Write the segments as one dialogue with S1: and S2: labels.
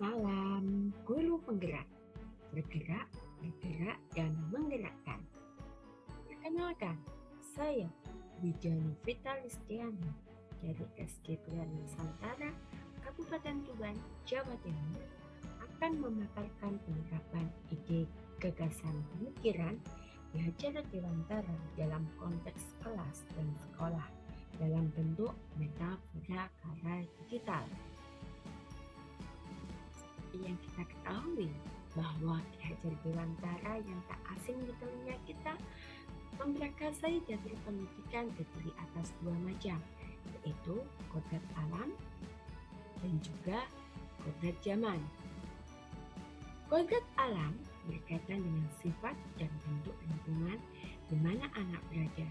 S1: Salam guru penggerak, bergerak, bergerak, dan menggerakkan. Perkenalkan, saya Wijani Vitalistiani dari SD Pilihan Nusantara, Kabupaten Tuban, Jawa Timur, akan memaparkan penerapan ide gagasan pemikiran Dihajar Dewantara dalam konteks kelas dan sekolah dalam bentuk metafora karya digital. Seperti yang kita ketahui bahwa Ki Hajar Dewantara yang tak asing di telinga kita memprakarsai jalur pendidikan terdiri atas dua macam, yaitu kodrat alam dan juga kodrat zaman. Kodrat alam berkaitan dengan sifat dan bentuk lingkungan di mana anak berada.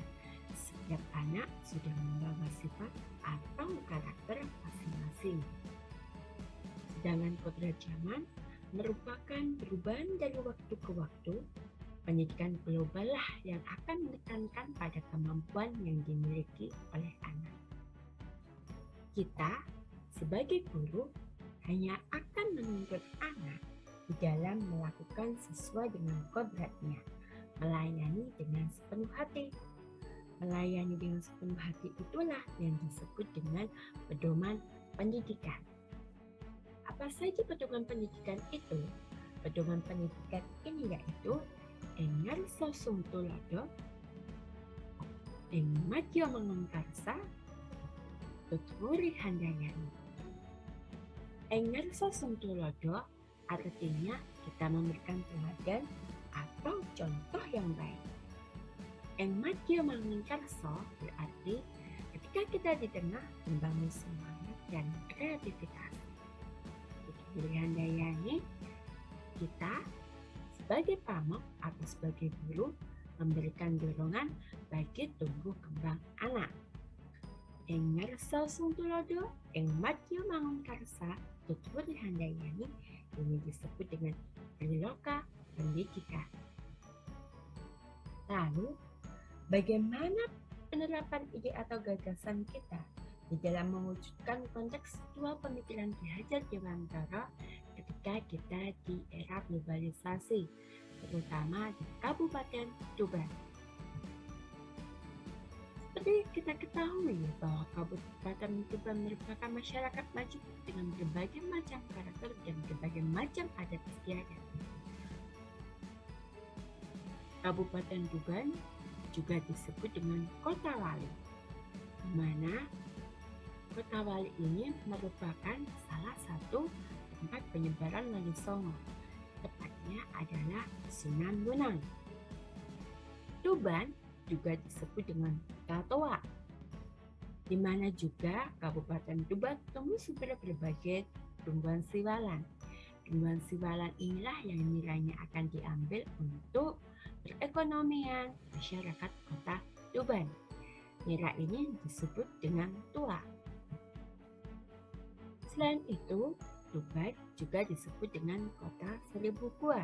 S1: Setiap anak sudah membawa sifat atau karakter masing-masing. Sedangkan kodrat zaman merupakan perubahan dari waktu ke waktu. Pendidikan global lah yang akan menekankan pada kemampuan yang dimiliki oleh anak. Kita sebagai guru hanya akan menuntut anak di dalam melakukan sesuai dengan kodratnya, melayani dengan sepenuh hati. Melayani dengan sepenuh hati itulah yang disebut dengan pedoman pendidikan. Apa saja pedoman pendidikan itu? Pedoman pendidikan ini yaitu Engarso Sungtulodo, Engmatyo Mangunkarsa, Tutwuri Handayani. Engarso Sungtulodo artinya kita memberikan teladan atau contoh yang baik. Engmatyo Mangunkarsa berarti ketika kita di tengah membangun semangat dan kreativitas. Tutwuri Handayani, kita sebagai pamong atau sebagai guru memberikan dorongan bagi tumbuh kembang anak. Engarso Sungtulodo, Engmatyo Mangunkarsa, Tutwuri Handayani ini disebut dengan periloka pendidikan. Lalu, bagaimana penerapan ide atau gagasan kita di dalam mewujudkan konteks dua pemikiran Ki Hajar Dewantara ketika kita di era globalisasi, terutama di Kabupaten Tuban. Seperti kita ketahui bahwa Kabupaten Tuban merupakan masyarakat maju dengan berbagai macam karakter dan berbagai macam adat istiadat. Kabupaten Tuban juga disebut dengan Kota Wali, di mana Kota Wali ini merupakan salah satu tempat penyebaran Wali Songo. Tepatnya adalah Sunan Bonang. Tuban juga disebut dengan Kota Toa, di mana juga Kabupaten Tuban tumbuh subur berbagai tumbuhan siwalan. Tumbuhan siwalan inilah yang nilainya akan diambil untuk perekonomian masyarakat Kota Tuban. Nilai ini disebut dengan tua. Selain itu, Tuban juga disebut dengan Kota Seribu Gua.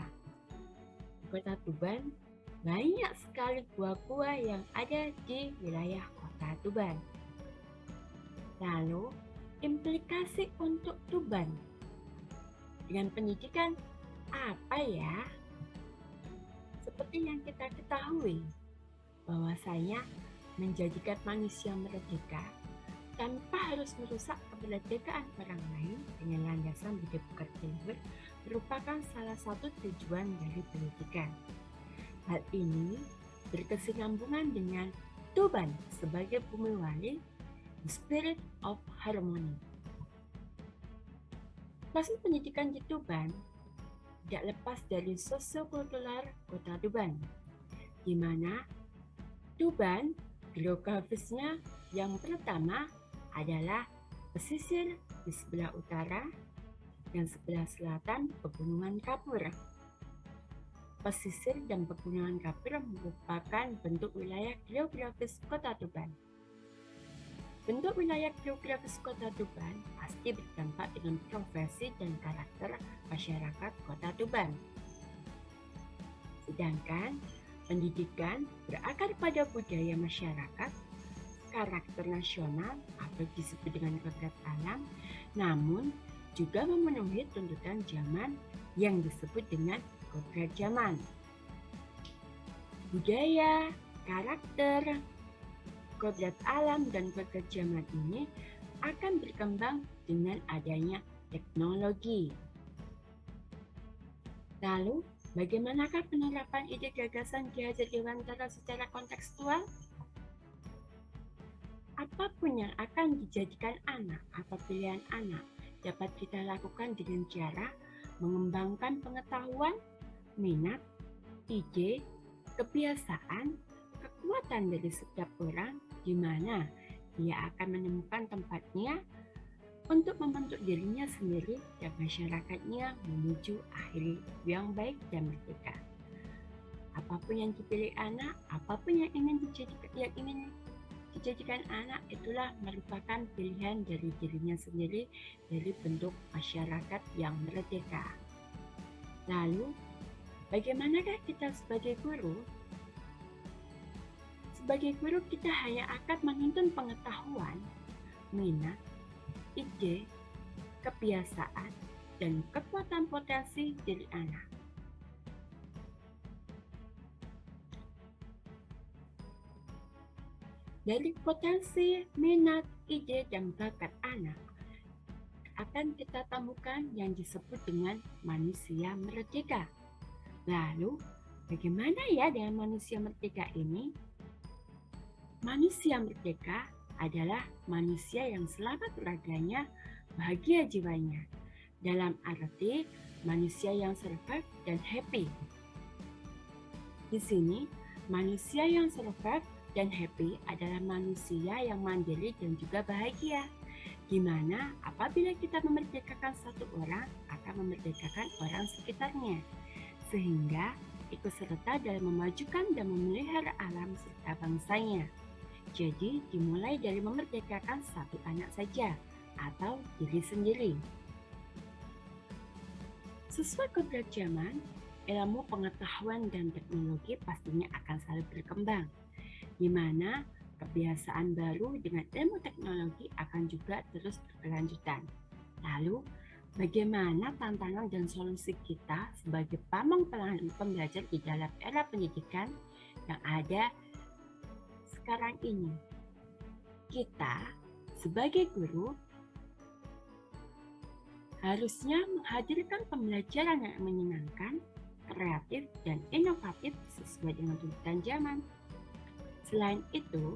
S1: Di Kota Tuban banyak sekali gua-gua yang ada di wilayah Kota Tuban. Lalu, implikasi untuk Tuban dengan pendidikan apa ya? Seperti yang kita ketahui, bahwasanya menjadikan manusia merdeka tanpa harus merusak kemerdekaan orang lain dengan landasan budi pekerti luhur merupakan salah satu tujuan dari pendidikan. Hal ini berkesinambungan dengan Tuban sebagai bumi wali, the spirit of harmony. Proses pendidikan di Tuban tidak lepas dari sosiokultural Kota Tuban, di mana Tuban geografisnya yang pertama adalah pesisir di sebelah utara dan sebelah selatan Pegunungan Kapur. Pesisir dan Pegunungan Kapur merupakan bentuk wilayah geografis Kota Tuban. Bentuk wilayah geografis Kota Tuban pasti berdampak dengan profesi dan karakter masyarakat Kota Tuban. Sedangkan pendidikan berakar pada budaya masyarakat, karakter nasional atau disebut dengan kodrat alam, namun juga memenuhi tuntutan zaman yang disebut dengan kodrat zaman. Budaya, karakter, kodrat alam, dan kodrat zaman ini akan berkembang dengan adanya teknologi. Lalu, bagaimanakah penerapan ide gagasan Ki Hajar Dewantara secara kontekstual? Apapun yang akan dijadikan anak atau pilihan anak dapat kita lakukan dengan cara mengembangkan pengetahuan, minat, ide, kebiasaan, kekuatan dari setiap orang di mana dia akan menemukan tempatnya untuk membentuk dirinya sendiri dan masyarakatnya menuju akhir yang baik dan merdeka. Apapun yang dipilih anak, apapun yang ingin dijadikan anak, itulah merupakan pilihan dari dirinya sendiri dari bentuk masyarakat yang merdeka. Lalu, bagaimanakah kita sebagai guru? Sebagai guru, kita hanya akan menuntun pengetahuan, minat, ide, kebiasaan, dan kekuatan potensi diri anak. Dari potensi, minat, ide, dan bakat anak, akan kita temukan yang disebut dengan manusia merdeka. Lalu, bagaimana ya dengan manusia merdeka ini? Manusia merdeka adalah manusia yang selamat raganya, bahagia jiwanya. Dalam arti, manusia yang survive dan happy. Di sini, manusia yang survive dan happy adalah manusia yang mandiri dan juga bahagia. Di mana apabila kita memerdekakan satu orang, akan memerdekakan orang sekitarnya. Sehingga ikut serta dalam memajukan dan memelihara alam serta bangsanya. Jadi dimulai dari memerdekakan satu anak saja atau diri sendiri. Sesuai kodrat zaman, ilmu pengetahuan dan teknologi pastinya akan selalu berkembang, di mana kebiasaan baru dengan ilmu teknologi akan juga terus berkelanjutan. Lalu, bagaimana tantangan dan solusi kita sebagai pamong pembelajar di dalam era pendidikan yang ada sekarang ini? Kita sebagai guru harusnya menghadirkan pembelajaran yang menyenangkan, kreatif, dan inovatif sesuai dengan tuntutan zaman. Selain itu,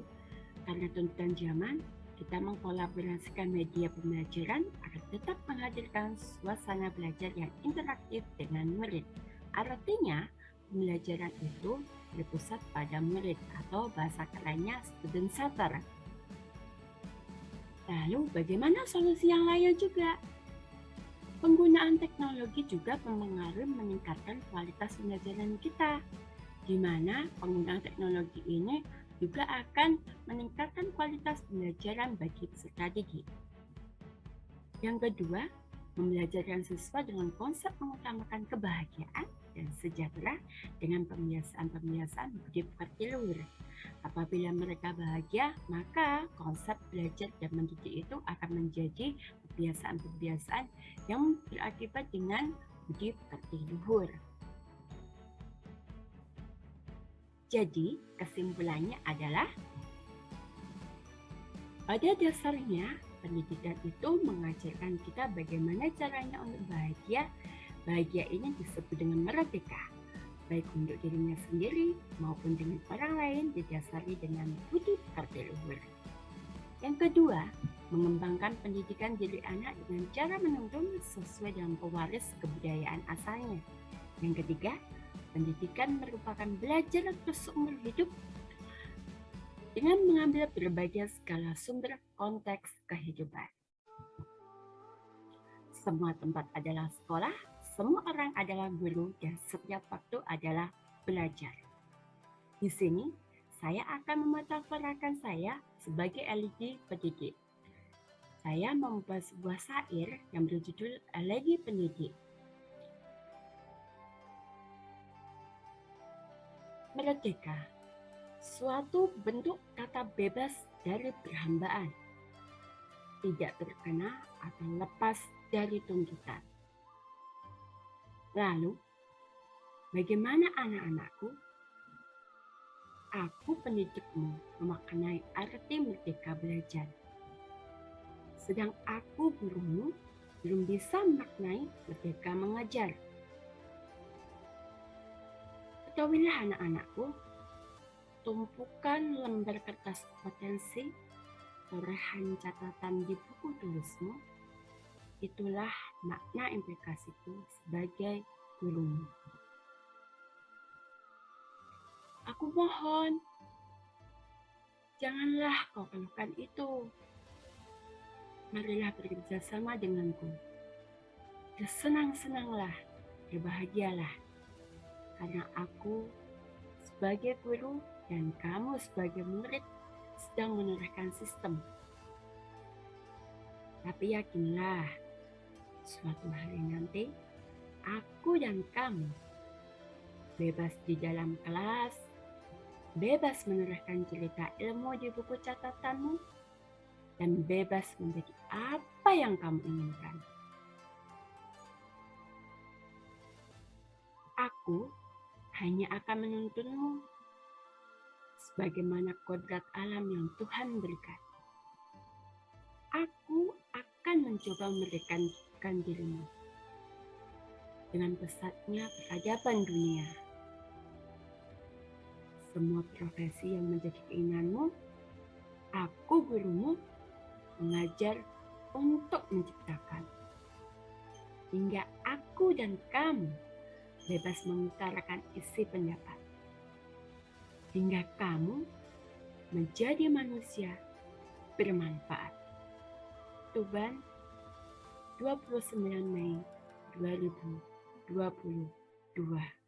S1: karena tuntutan zaman, kita mengkolaborasikan media pembelajaran agar tetap menghadirkan suasana belajar yang interaktif dengan murid. Artinya, pembelajaran itu berpusat pada murid atau bahasa kerennya student center. Lalu, bagaimana solusi yang lain juga? Penggunaan teknologi juga mempengaruhi meningkatkan kualitas pembelajaran kita, di mana penggunaan teknologi ini juga akan meningkatkan kualitas pembelajaran bagi peserta didik. Yang kedua, membelajarkan siswa dengan konsep mengutamakan kebahagiaan dan sejahtera dengan pembiasaan-pembiasaan budi pekerti luhur. Apabila mereka bahagia, maka konsep belajar dan mendidik itu akan menjadi kebiasaan-kebiasaan yang berakibat dengan budi pekerti luhur. Jadi, kesimpulannya adalah pada dasarnya pendidikan itu mengajarkan kita bagaimana caranya untuk bahagia. Bahagia ini disebut dengan merdeka, baik untuk dirinya sendiri maupun dengan orang lain, didasari dengan budi pekerti luhur. Yang kedua, mengembangkan pendidikan diri anak dengan cara menuntun sesuai dengan pewaris kebudayaan asalnya. Yang ketiga, pendidikan merupakan belajar terus seumur hidup dengan mengambil berbagai skala sumber konteks kehidupan. Semua tempat adalah sekolah, semua orang adalah guru, dan setiap waktu adalah belajar. Di sini, saya akan memetaforakan saya sebagai elegi pendidik. Saya membuat sebuah syair yang berjudul Elegi Pendidik. Merdeka, suatu bentuk kata bebas dari perhambaan, tidak terkena atau lepas dari tuntutan. Lalu, bagaimana anak-anakku? Aku pendidikmu memaknai arti merdeka belajar. Sedang aku gurumu belum bisa memaknai merdeka mengajar. Ketahuilah anak-anakku, tumpukan lembar kertas potensi, torehan catatan di buku tulismu, itulah makna implikasiku sebagai gurumu. Aku mohon, janganlah kau keluhkan itu. Marilah bekerja sama denganku. Bersenang-senanglah, berbahagialah. Karena aku sebagai guru dan kamu sebagai murid sedang menerapkan sistem. Tapi yakinlah, suatu hari nanti aku dan kamu bebas di dalam kelas, bebas menerapkan cerita ilmu di buku catatanmu, dan bebas menjadi apa yang kamu inginkan. Aku hanya akan menuntunmu sebagaimana kodrat alam yang Tuhan berikan. Aku akan mencoba memerdekakan dirimu dengan pesatnya peradaban dunia. Semua profesi yang menjadi keinginanmu, aku gurumu mengajar untuk menciptakan. Hingga aku dan kamu bebas mengutarakan isi pendapat. Hingga kamu menjadi manusia bermanfaat. Tuban, 29 Mei 2022.